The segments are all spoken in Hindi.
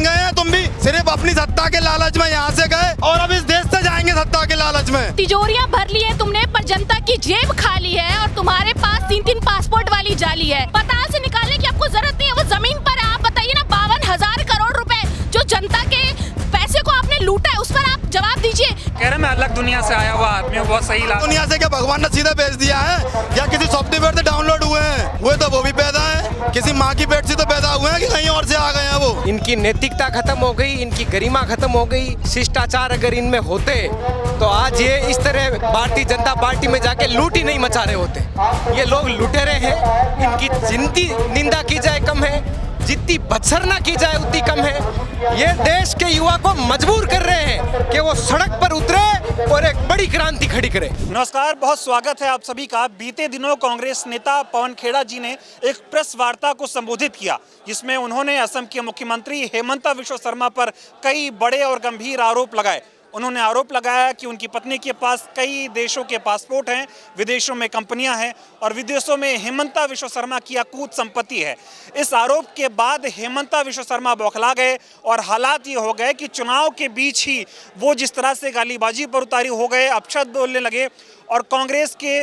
बन गए हैं तुम भी, सिर्फ अपनी सत्ता के लालच में यहाँ से गए और अब इस देश से जाएंगे सत्ता के लालच में। तिजोरियां भर ली है तुमने, पर जनता की जेब खाली है और तुम्हारे पास 3-3 पासपोर्ट वाली जाली है। पताल से निकालने की आपको जरूरत नहीं है, वो जमीन पर है। आप बताइए ना, 52,000 करोड़ रुपए जो जनता के पैसे को आपने लूटा है, उस पर आप जवाब दीजिए। कह रहे मैं अलग दुनिया से आया हुआ आदमी हूँ, बहुत सही लगा। दुनिया से क्या भगवान ने सीधा भेज दिया है या किसी सॉफ्टवेयर से डाउनलोड हुए हैं? हुए तो वो भी पैदा है, किसी माँ की पेट से तो पैदा हुए हैं कि कहीं और से आ गए हैं वो। इनकी नैतिकता खत्म हो गई, इनकी गरिमा खत्म हो गई। शिष्टाचार अगर इनमें होते तो आज ये इस तरह भारतीय जनता पार्टी में जाके लूट ही नहीं मचा रहे होते। ये लोग लुटेरे हैं, इनकी जितनी निंदा की जाए कम है, जितनी भत्सरना की जाए उतनी कम है। ये देश के युवा को मजबूर कर रहे हैं कि वो सड़क पर उतरे और एक बड़ी क्रांति खड़ी करे। नमस्कार, बहुत स्वागत है आप सभी का। बीते दिनों कांग्रेस नेता पवन खेड़ा जी ने एक प्रेस वार्ता को संबोधित किया, जिसमें उन्होंने असम के मुख्यमंत्री हेमंता विश्व शर्मा पर कई बड़े और गंभीर आरोप लगाए। उन्होंने आरोप लगाया कि उनकी पत्नी के पास कई देशों के पासपोर्ट हैं, विदेशों में कंपनियां हैं और विदेशों में हेमंता विश्व शर्मा की अकूत संपत्ति है। इस आरोप के बाद हेमंता विश्व शर्मा बौखला गए और हालात ये हो गए कि चुनाव के बीच ही वो जिस तरह से गालीबाजी पर उतारी हो गए, अपशब्द बोलने लगे और कांग्रेस के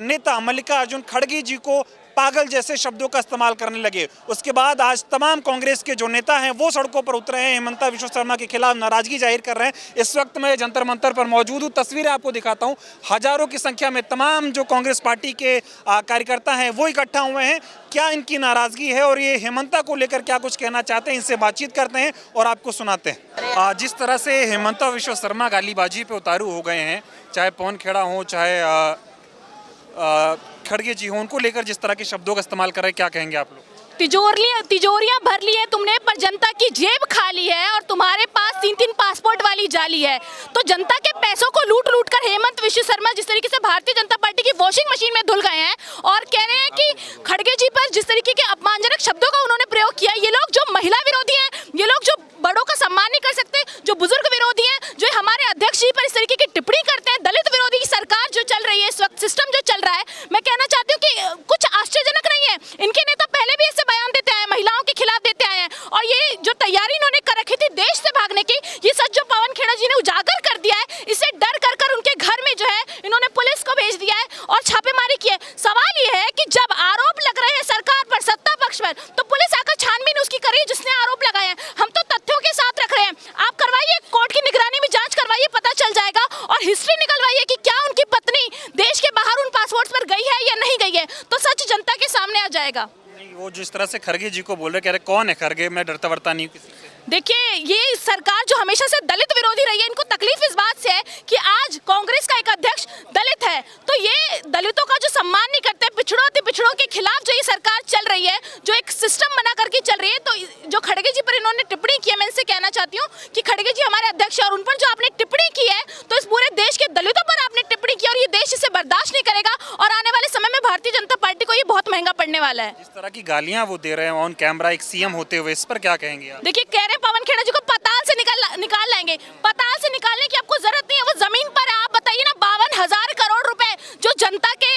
नेता मल्लिकार्जुन खड़गे जी को पागल जैसे शब्दों का इस्तेमाल करने लगे। उसके बाद आज तमाम कांग्रेस के जो नेता हैं वो सड़कों पर उतरे हैं, हेमंता विश्व शर्मा के खिलाफ नाराजगी जाहिर कर रहे हैं। इस वक्त मैं जंतर मंतर पर मौजूद हूँ, तस्वीरें आपको दिखाता हूँ। हजारों की संख्या में तमाम जो कांग्रेस पार्टी के कार्यकर्ता हैं वो इकट्ठा हुए हैं। क्या इनकी नाराजगी है और ये हेमंता को लेकर क्या कुछ कहना चाहते हैं, इनसे बातचीत करते हैं और आपको सुनाते हैं। जिस तरह से हेमंता विश्व शर्मा गालीबाजी पे उतारू हो गए हैं, चाहे पवन खेड़ा हो चाहे खड़गे जी हो, उनको लेकर जिस तरह के शब्दों का इस्तेमाल कर रहे हैं, क्या कहेंगे आप लोग? तिजोरियां भर ली है तुमने, पर जनता की जेब खाली है और तुम्हारे पास 3-3 पासपोर्ट वाली जाली है। तो जनता के पैसों को लूट लूट कर हेमंत विश्व शर्मा जिस तरीके से भारतीय जनता पार्टी की वॉशिंग मशीन में धुल गए हैं और कह रहे हैं कि खड़गे जी पर जिस तरीके के अपमानजनक शब्दों का उन्होंने प्रयोग किया। ये लोग जो महिला विरोधी हैं, ये लोग जो बड़ों का सम्मान नहीं कर सकते, जो बुजुर्ग विरोधी हैं, जो हमारे अध्यक्ष जी पर इस तरीके की टिप्पणी करते हैं, दलित विरोधी सरकार जो चल रही है इस वक्त, सिस्टम जो चल रहा है, मैं कहना चाहती हूँ कि कुछ आश्चर्यजनक नहीं है। इनके नेता पहले भी ऐसे बयान देते आए, महिलाओं के खिलाफ देते आए हैं और ये जो तैयारी इन्होंने कर रखी थी देश से भागने की, ये सच जो पवन खेड़ा जी ने उजागर कर दिया है, इससे डर कर कर उनके घर में जो है इन्होंने पुलिस को भेज दिया है और छापेमारी की है। सवाल ये है कि जब आरोप लग रहे हैं सरकार पर, सत्ता पक्ष पर, तो पुलिस आकर छानबीन उसकी करे जिसने आरोप लगाए हैं। हम तो तथ्यों के साथ रख रहे हैं, आप करवाइए, कोर्ट की निगरानी में जांच करवाइए, पता चल जाएगा और हिस्ट्री निकलवाइए कि क्या उनकी पत्नी देश के बाहर उन पासपोर्ट पर गई है या नहीं गई है, तो सच जनता के सामने आ जाएगा। वो जिस तरह से खड़गे जी को बोल रहे, कह रहे कौन है खड़गे, मैं डरता वरता नहीं हूँ किसी से। देखिए, ये सरकार जो हमेशा से दलित विरोधी रही है, इनको तकलीफ इस बात से है कि आज कांग्रेस का एक अध्यक्ष दलित है, तो ये दलितों का जो सम्मान नहीं करते, पिछड़ों के खिलाफ जो ये सरकार चल रही है, जो एक सिस्टम बना करके चल रही है, तो जो खड़गे जी पर इन्होंने टिप्पणी की है, मैं इनसे कहना चाहती हूँ कि खड़गे जी हमारे अध्यक्ष है और उन पर जो आपने टिप्पणी की है, तो इस पूरे देश के दलितों पर आपने टिप्पणी की और ये देश इसे बर्दाश्त नहीं करेगा और आने वाले समय में भारतीय जनता पार्टी को ये बहुत महंगा पड़ने वाला है। इस तरह की गालियां वो दे रहे हैं ऑन कैमरा एक सीएम होते हुए, इस पर क्या कहेंगे आप? देखिए, कह रहे हैं पवन खेड़ा जी को पताल से निकाल लाएंगे। पताल से निकालने की आपको जरूरत नहीं है, वो जमीन पर है। आप बताइए ना, 52,000 करोड़ रुपए जो जनता के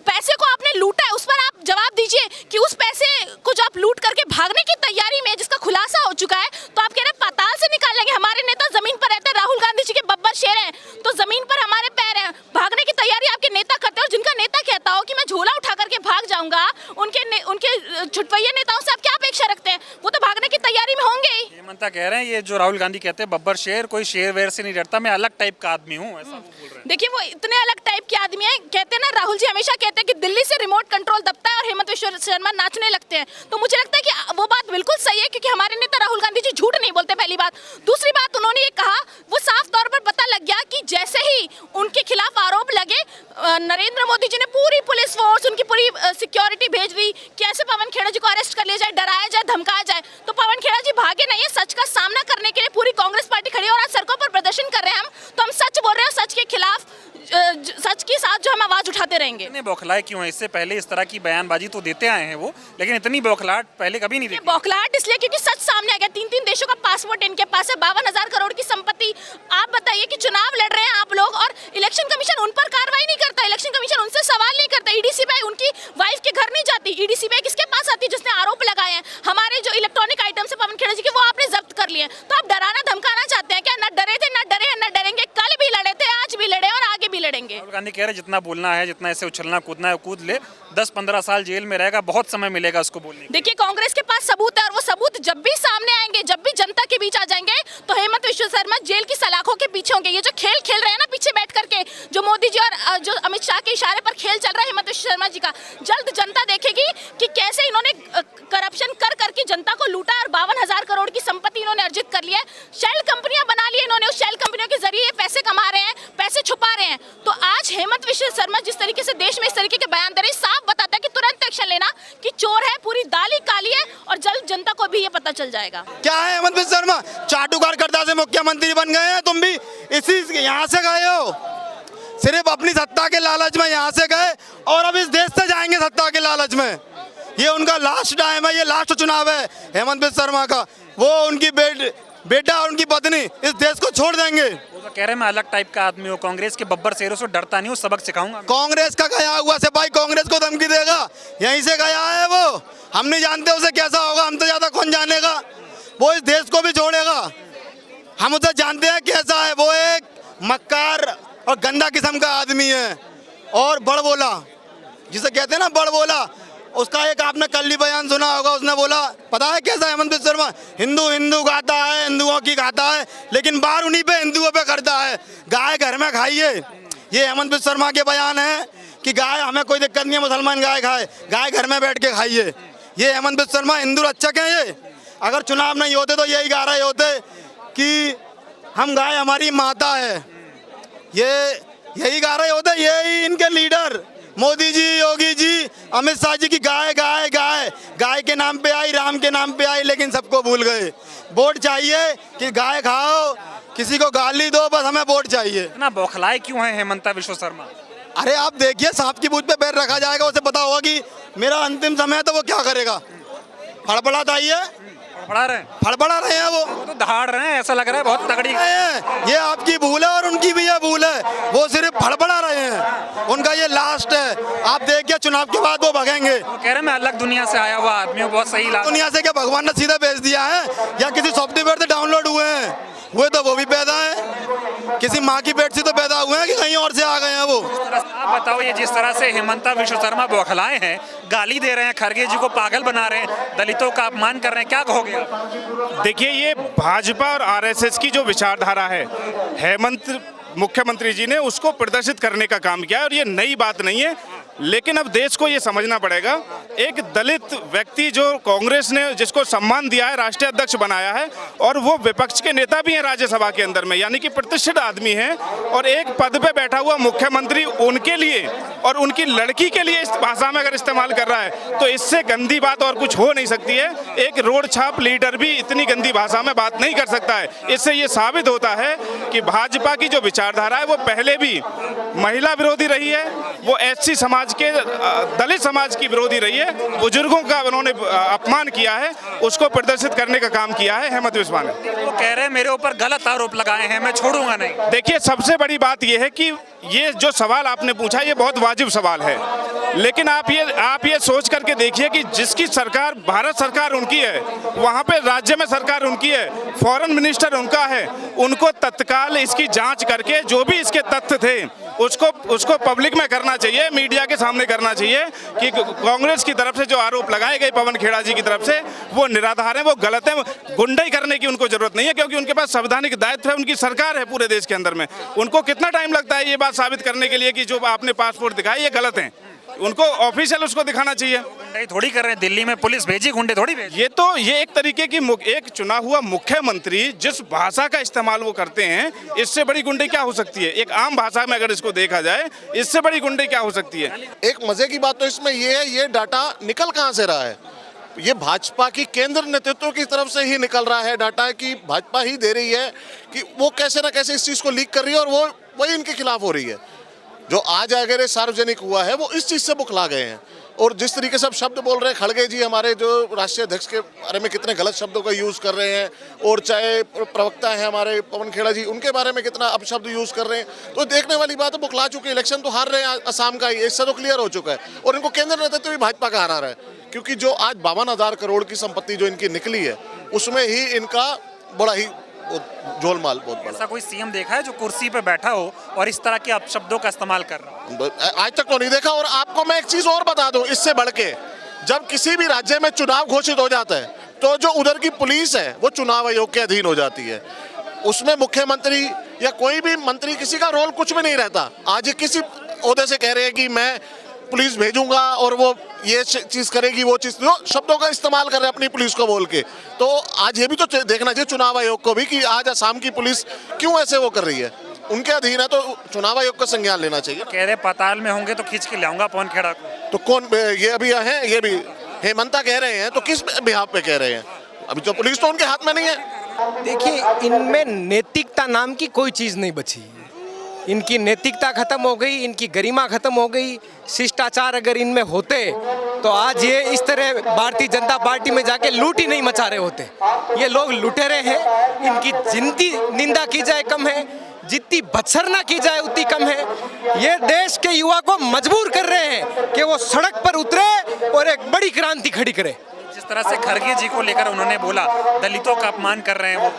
पैसे को आपने लूटा है, उस पर आप जवाब दीजिए कि उस पैसे को जो आप लूट करके भागने की तैयारी में, जिसका खुलासा हो चुका है, तो आप कह रहे हैं पताल से निकाल लेंगे। हमारे नेता जमीन पर रहते हैं, राहुल गांधी जी के बब्बर शेर हैं, तो जमीन पर हमारे पैर हैं। भागने की तैयारी आपके नेता करते हैं और जिनका नेता कहता हो कि मैं झोला उठा करके भाग जाऊंगा, उनके छुटवैया नेताओं से आप क्या अपेक्षा रखते हैं? वो तो भागने की तैयारी में होंगे ही। हेमंता कह रहे हैं ये जो राहुल गांधी कहते हैं बब्बर शेर, कोई शेर वेर से नहीं डरता, मैं अलग टाइप का आदमी हूँ, ऐसा वो बोल रहे हैं। देखिए, वो इतने अलग टाइप के आदमी हैं। कहते हैं ना, राहुल जी हमेशा कहते हैं कि दिल्ली से रिमोट कंट्रोल दबता है और हेमंत विश्व शर्मा नाचने लगते हैं, तो मुझे लगता है कि वो बात बिल्कुल सही है, क्योंकि हमारे नेता राहुल गांधी जी झूठ नहीं बोलते, पहली बात। दूसरी बात, उन्होंने ये कहा, वो साफ तौर पर पता लग गया कि जैसे ही उनके खिलाफ आरोप लगे, नरेंद्र मोदी जी ने पूरी पुलिस फोर्स, उनकी पूरी सिक्योरिटी भेज दी कि ऐसे पवन खेड़ा जी को अरेस्ट कर लिया जाए, डराया जाए, धमकाया जाए। तो पवन खेड़ा जी भागे नहीं है, सच का सामना करने के लिए पूरी कांग्रेस पार्टी खड़ी है और आज सड़कों पर प्रदर्शन कर रहे हैं। तो हम सच बोल रहे हैं, सच के खिलाफ, सच के साथ जो हम आवाज उठाते रहेंगे। इतने बौखलाए क्यों है? इससे पहले इस तरह की बयानबाजी तो देते आए हैं वो, लेकिन इतनी बौखलाहट पहले कभी नहीं देखी। बौखलाहट इसलिए क्योंकि सच सामने आ गया। 3-3 देशों का पासपोर्ट इनके पास है, 52,000 करोड़ की संपत्ति। आप बताइए कि चुनाव लड़ रहे हैं आप लोग और इलेक्शन कमीशन उन पर कार्रवाई नहीं करता, इलेक्शन कमीशन उनसे सवाल नहीं करता, ईडी सीबीआई उनकी वाइफ के घर नहीं जाती, ईडी सीबीआई किसके पास आती, जिसने आरोप लगाए हैं। हमारे जो इलेक्ट्रॉनिक आइटम्स है पवन खेड़ा जी के, वो आपने जब्त कर लिए। कह रहे जितना बोलना है, जितना ऐसे उछलना कूदना है कूद ले, 10-15 साल जेल में रहेगा, बहुत समय मिलेगा उसको बोलने के। देखिए कांग्रेस के पास सबूत है और वो सबूत जब भी सामने आएंगे, जब भी जनता के बीच आ जाएंगे तो हेमंत विश्व शर्मा जेल की सलाखों के पीछे होंगे। ये जो खेल खेल रहे हैं ना पीछे बैठ करके, जो मोदी जी और जो अमित शाह के इशारे पर खेल चल रहा है हेमंत विश्व शर्मा जी का, जल्द जनता देखेगी कि कैसे इन्होंने करप्शन कर करके जनता को लूटा और 52,000 करोड़ की संपत्ति इन्होंने अर्जित कर लिया है। शेल कंपनियां बना ली इन्होंने, उस शेल कंपनियों के जरिए ये पैसे कमा रहे हैं, पैसे छुपा रहे हैं। तो आज हेमंत विश्व शर्मा जिस तरीके से देश में इस तरीके के बयान दे रहे हैं, साफ बताता है कि तुरंत एक्शन लेना कि चोर है, पूरी दाल ही काली है और जल्द जनता को भी ये पता चल जाएगा। क्या है हेमंत विश्व शर्मा, चाटुकार करता से मुख्यमंत्री बन गए हैं, तुम भी इसी यहाँ से गए हो, सिर्फ अपनी सत्ता के लालच में यहाँ से गए और अब इस देश से जाएंगे सत्ता के लालच में। ये उनका लास्ट टाइम है, ये लास्ट चुनाव है हेमंत विश्व शर्मा का। वो उनकी बेटा और उनकी पत्नी इस देश को छोड़ देंगे। वो तो कह रहे मैं अलग टाइप का आदमी हूँ, कांग्रेस के बब्बर शेरों से डरता नहीं हूँ, सबक सिखाऊंगा। कांग्रेस का गया हुआ सिपाही कांग्रेस को धमकी देगा, यहीं से गया है वो। हम नहीं जानते उसे कैसा होगा, हम तो ज्यादा कौन जानेगा। वो इस देश को भी छोड़ेगा, हम उसे जानते हैं कैसा है। वो एक मक्कार और गंदा किस्म का आदमी है और बड़बोला, जिसे कहते हैं ना बड़बोला। उसका एक आपने कल ही बयान सुना होगा, उसने बोला पता है कैसा हेमंत विश्व शर्मा, हिंदू हिंदू गाता है, हिंदुओं की गाता है, लेकिन बार उन्हीं पे हिंदुओं पे करता है। गाय घर में खाइए, ये हेमंत विश्व शर्मा के बयान है कि गाय हमें कोई दिक्कत नहीं है, मुसलमान गाय खाए, गाय घर में बैठ के खाइए। ये हेमंत विश्व शर्मा हिंदू रक्षक हैं। ये अगर चुनाव नहीं होते तो यही गा रहे होते कि हम गाय हमारी माता है, ये यही गा रहे होते। यही इनके लीडर मोदी जी, योगी जी, अमित शाह जी की गाय गाय गाय, गाय के नाम पे आई, राम के नाम पे आई, लेकिन सबको भूल गए। वोट चाहिए कि गाय खाओ, किसी को गाली दो, बस हमें वोट चाहिए। इतना बौखलाए क्यों है हेमंत विश्व शर्मा? अरे आप देखिए, सांप की पूंछ पे पैर रखा जाएगा, उसे पता होगा कि मेरा अंतिम समय है, तो वो क्या करेगा? फड़फड़ाता ही है, फड़फड़ा रहे हैं। वो तो दहाड़ रहे हैं, ऐसा लग रहा है बहुत तगड़ी है। ये आपकी भूल है और उनकी भी ये भूल है, वो सिर्फ फड़फड़ा रहे हैं। उनका ये लास्ट है, आप देखिए चुनाव के बाद वो भगेंगे। वो कह रहे मैं अलग दुनिया से आया हुआ आदमी हूँ, बहुत सही लगा। दुनिया से क्या भगवान ने सीधा भेज दिया है या किसी सॉफ्टवेयर से डाउनलोड हुए हैं? हुए तो वो भी पैदा है, किसी माँ की पेट से तो पैदा हुए हैं कि कहीं और से आ गए हैं वो। आप बताओ, ये जिस तरह से हेमंत विश्व शर्मा बौखलाए हैं, गाली दे रहे हैं, खड़गे जी को पागल बना रहे हैं, दलितों का अपमान कर रहे हैं, क्या कहोगे आप? देखिए, ये भाजपा और आरएसएस की जो विचारधारा है, हेमंत मुख्यमंत्री जी ने उसको प्रदर्शित करने का काम किया है और ये नई बात नहीं है। लेकिन अब देश को ये समझना पड़ेगा, एक दलित व्यक्ति जो कांग्रेस ने जिसको सम्मान दिया है, राष्ट्रीय अध्यक्ष बनाया है, और वो विपक्ष के नेता भी हैं राज्यसभा के अंदर में, यानी कि प्रतिष्ठित आदमी हैं, और एक पद पे बैठा हुआ मुख्यमंत्री उनके लिए और उनकी लड़की के लिए इस भाषा में अगर इस्तेमाल कर रहा है, तो इससे गंदी बात और कुछ हो नहीं सकती है। एक रोड छाप लीडर भी इतनी गंदी भाषा में बात नहीं कर सकता है। इससे ये साबित होता है कि भाजपा की जो विचारधारा है वो पहले भी महिला विरोधी रही है, वो एससी समाज के, दलित समाज की विरोधी रही है। बुजुर्गों का उन्होंने अपमान किया है, उसको प्रदर्शित करने का काम किया है हेमंत विश्व ने। वो कह रहे हैं मेरे ऊपर गलत आरोप लगाए हैं, मैं छोड़ूंगा नहीं। देखिए, सबसे बड़ी बात यह है कि ये जो सवाल आपने पूछा, ये बहुत वाजिब सवाल है, लेकिन आप ये सोच करके देखिए कि जिसकी सरकार, भारत सरकार उनकी है, वहाँ पे राज्य में सरकार उनकी है, फॉरेन मिनिस्टर उनका है, उनको तत्काल इसकी जांच करके जो भी इसके तथ्य थे उसको पब्लिक में करना चाहिए, मीडिया के सामने करना चाहिए कि कांग्रेस की तरफ से जो आरोप लगाए गए पवन खेड़ा जी की तरफ से, वो निराधार है, वो गलत है। गुंडाई करने की उनको जरूरत नहीं है, क्योंकि उनके पास संवैधानिक दायित्व है, उनकी सरकार है पूरे देश के अंदर में। उनको कितना टाइम लगता है ये बात साबित करने के लिए कि जो आपने पासपोर्ट दिखाया ये गलत है? उनको ऑफिशियल उसको दिखाना चाहिए। गुंडाई थोड़ी कर रहे हैं, दिल्ली में पुलिस भेजी, गुंडे थोड़ी भेजी। ये एक तरीके की एक चुना हुआ मुख्यमंत्री जिस भाषा का इस्तेमाल वो करते हैं, इससे बड़ी गुंडे क्या हो सकती है? एक आम भाषा में अगर इसको देखा जाए, इससे बड़ी गुंडे क्या हो सकती है? एक मजे की बात तो इसमें ये है, ये डाटा निकल कहाँ से रहा है? ये भाजपा की केंद्र नेतृत्व की तरफ से ही निकल रहा है डाटा, कि भाजपा ही दे रही है कि वो कैसे ना कैसे इस चीज़ को लीक कर रही है और वो वही इनके खिलाफ हो रही है। जो आज अगर ये सार्वजनिक हुआ है, वो इस चीज़ से बुखला गए हैं। और जिस तरीके से अब शब्द बोल रहे हैं, खड़गे जी हमारे जो राष्ट्रीय अध्यक्ष के बारे में कितने गलत शब्दों का यूज़ कर रहे हैं, और चाहे प्रवक्ता है हमारे पवन खेड़ा जी, उनके बारे में कितना अपशब्द यूज़ कर रहे हैं, तो देखने वाली बात है। बुखला चुके, इलेक्शन तो हार रहे हैं असम का ही, इससे तो क्लियर हो चुका है। और इनको केंद्र नेतृत्व भी भाजपा का हरा रहा है, क्योंकि जो आज 52,000 करोड़ की संपत्ति जो इनकी निकली है, उसमें ही इनका बड़ा ही वो गोलमाल बहुत बड़ा। ऐसा कोई सीएम देखा है जो कुर्सी पे बैठा हो और इस तरह के अपशब्दों का इस्तेमाल कर रहा हो? आज तक तो नहीं देखा। और आपको मैं एक चीज और बता दूं इससे बढ़ के, जब किसी भी राज्य में चुनाव घोषित हो जाता है तो जो उधर की पुलिस है वो चुनाव आयोग के अधीन हो जाती है। उसमें मुख्यमंत्री या कोई भी मंत्री किसी का रोल कुछ भी नहीं रहता। आज ये किसी ओहदे से कह रहे हैं कि मैं पुलिस भेजूंगा और वो ये चीज करेगी, वो चीज, जो शब्दों का इस्तेमाल कर रहे हैं अपनी पुलिस को बोल के। तो आज ये भी तो देखना चाहिए चुनाव आयोग को भी कि आज असम की पुलिस क्यों ऐसे वो कर रही है। उनके अधीन है तो चुनाव आयोग का संज्ञान लेना चाहिए। कह रहे पाताल में होंगे तो खींच के लाऊंगा पवन खेड़ा को। तो कौन ये अभी है, ये भी हेमंता कह रहे हैं, तो किस बिहाफ पे कह रहे हैं? अभी तो पुलिस तो उनके हाथ में नहीं है। देखिए, इनमें नैतिकता नाम की कोई चीज़ नहीं बची। इनकी नैतिकता खत्म हो गई, इनकी गरिमा खत्म हो गई। शिष्टाचार अगर इनमें होते तो आज ये इस तरह भारतीय जनता पार्टी में जाके लूट ही नहीं मचा रहे होते। ये लोग लुटेरे हैं। इनकी जितनी निंदा की जाए कम है, जितनी भत्सरना की जाए उतनी कम है। ये देश के युवा को मजबूर कर रहे हैं कि वो सड़क पर उतरे और एक बड़ी क्रांति खड़ी करे। जिस तरह से खड़गे जी को लेकर उन्होंने बोला दलितों का अपमान कर रहे हैं वो।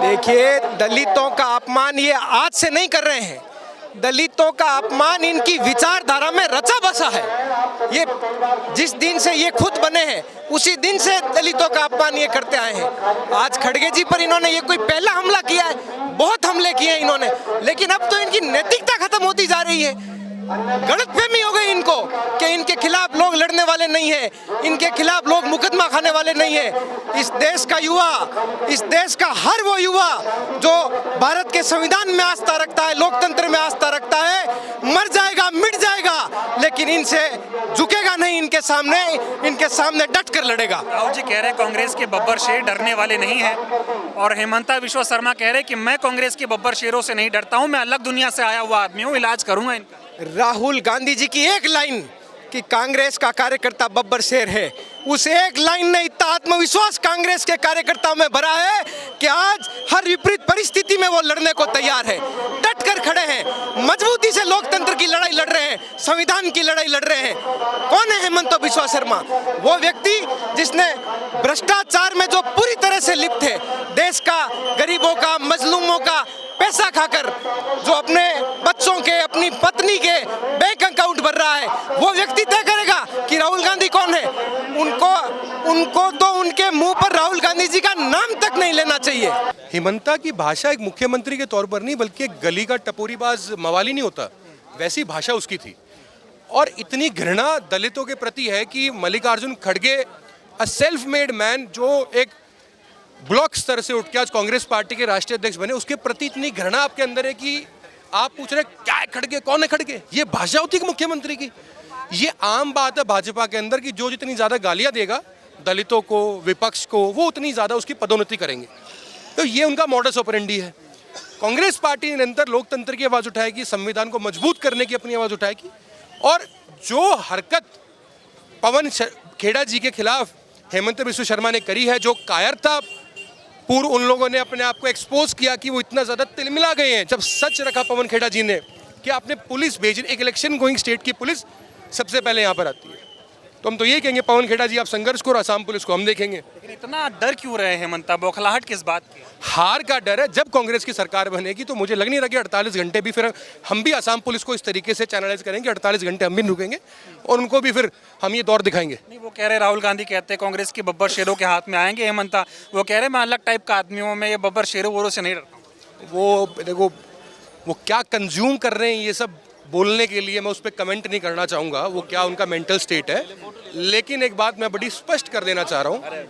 देखिए, दलितों का अपमान ये आज से नहीं कर रहे हैं। दलितों का अपमान इनकी विचारधारा में रचा बसा है। ये जिस दिन से ये खुद बने हैं उसी दिन से दलितों का अपमान ये करते आए हैं। आज खड़गे जी पर इन्होंने ये कोई पहला हमला किया है? बहुत हमले किए हैं इन्होंने, लेकिन अब तो इनकी नैतिकता खत्म होती जा रही है। गलतफहमी हो गई इनको कि इनके खिलाफ लोग लड़ने वाले नहीं हैं, इनके खिलाफ लोग मुकदमा खाने वाले नहीं हैं। इस देश का युवा, इस देश का हर वो युवा जो भारत के संविधान में आस्था रखता है, लोकतंत्र में आस्था रखता है, मर जाएगा, मिट जाएगा, लेकिन इनसे झुकेगा नहीं। इनके सामने डट कर लड़ेगा। राहुल जी कह रहे हैं कांग्रेस के बब्बर शेर डरने वाले नहीं हैं, और हेमंता बिश्वा शर्मा कह रहे हैं कि मैं कांग्रेस के बब्बर शेरों से नहीं डरता हूं, मैं अलग दुनिया से आया हुआ आदमी हूं, इलाज करूंगा इनका। राहुल गांधी जी की एक लाइन कि कांग्रेस का कार्यकर्ता बब्बर शेर है, उस एक लाइन ने इतना आत्मविश्वास कांग्रेस के कार्यकर्ताओं में भरा है कि आज हर विपरीत परिस्थिति में वो लड़ने को तैयार है, डट कर खड़े हैं, मजबूती से लोकतंत्र की लड़ाई लड़ रहे हैं, संविधान की लड़ाई लड़ रहे हैं। कौन है हेमंता बिश्वा शर्मा? वो व्यक्ति जिसने भ्रष्टाचार में जो पूरी तरह से लिप्त है, देश का गरीबों का, मजलूमों का पैसा खाकर जो अपने बच्चों के, अपनी पत्नी के बैंक अकाउंट भर रहा है, वो व्यक्ति तय करेगा कि राहुल गांधी कौन है। उनको तो उनके मुंह पर राहुल गांधी जी का नाम तक नहीं लेना चाहिए। हेमंता की भाषा एक मुख्यमंत्री के तौर पर नहीं बल्कि एक गली का टपोरीबाज मवाली नहीं होता, वैसी भाषा उसकी थी। और इतनी घृणा दलितों के प्रति है कि मल्लिकार्जुन खड़गे, अ सेल्फ मेड मैन, जो एक ब्लॉक स्तर से उठ के आज कांग्रेस पार्टी के राष्ट्रीय अध्यक्ष बने, उसके प्रति इतनी घृणा आपके अंदर है कि आप पूछ रहे क्या है खड़गे, कौन है खड़गे? ये भाषा होती है मुख्यमंत्री की। ये आम बात है भाजपा के अंदर कि जो जितनी ज्यादा गालियां देगा दलितों को, विपक्ष को, वो उतनी ज्यादा उसकी पदोन्नति करेंगे। तो ये उनका मॉडस ऑपरेंडी है। कांग्रेस पार्टी ने निरंतर लोकतंत्र की आवाज उठाएगी, संविधान को मजबूत करने की अपनी आवाज उठाएगी। और जो हरकत पवन खेड़ा जी के खिलाफ हेमंता बिश्वा शर्मा ने करी है, जो कायरता पूर्व उन लोगों ने अपने आप को एक्सपोज किया कि वो इतना ज़्यादा तिलमिला गए हैं, जब सच रखा पवन खेड़ा जी ने कि आपने पुलिस भेजी, एक इलेक्शन गोइंग स्टेट की पुलिस सबसे पहले यहाँ पर आती है। तो हम तो ये कहेंगे पवन खेड़ा जी आप संघर्ष करो, आसाम पुलिस को हम देखेंगे। लेकिन इतना डर क्यों रहे हेमंता, बौखलाहट किस बात की? हार का डर है। जब कांग्रेस की सरकार बनेगी तो मुझे लग नहीं रहा कि 48 घंटे भी फिर हम भी आसाम पुलिस को इस तरीके से चैनलाइज करेंगे, 48 घंटे हम भी रुकेंगे और उनको भी फिर हम ये दौर दिखाएंगे। नहीं, वो कह रहे, राहुल गांधी कहते हैं कांग्रेस के बब्बर शेरों के हाथ में आएंगे हेमंता। वो कह रहे मैं अलग टाइप का आदमी हूँ, मैं ये बब्बर शेरों वोरों से नहीं डरता हूँ। वो देखो वो क्या कंज्यूम कर रहे हैं ये सब बोलने के लिए मैं उस पर कमेंट नहीं करना चाहूँगा, वो क्या उनका मेंटल स्टेट है। लेकिन एक बात मैं बड़ी स्पष्ट कर देना चाह रहा हूँ,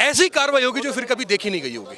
ऐसी कार्रवाई होगी जो फिर कभी देखी नहीं गई होगी।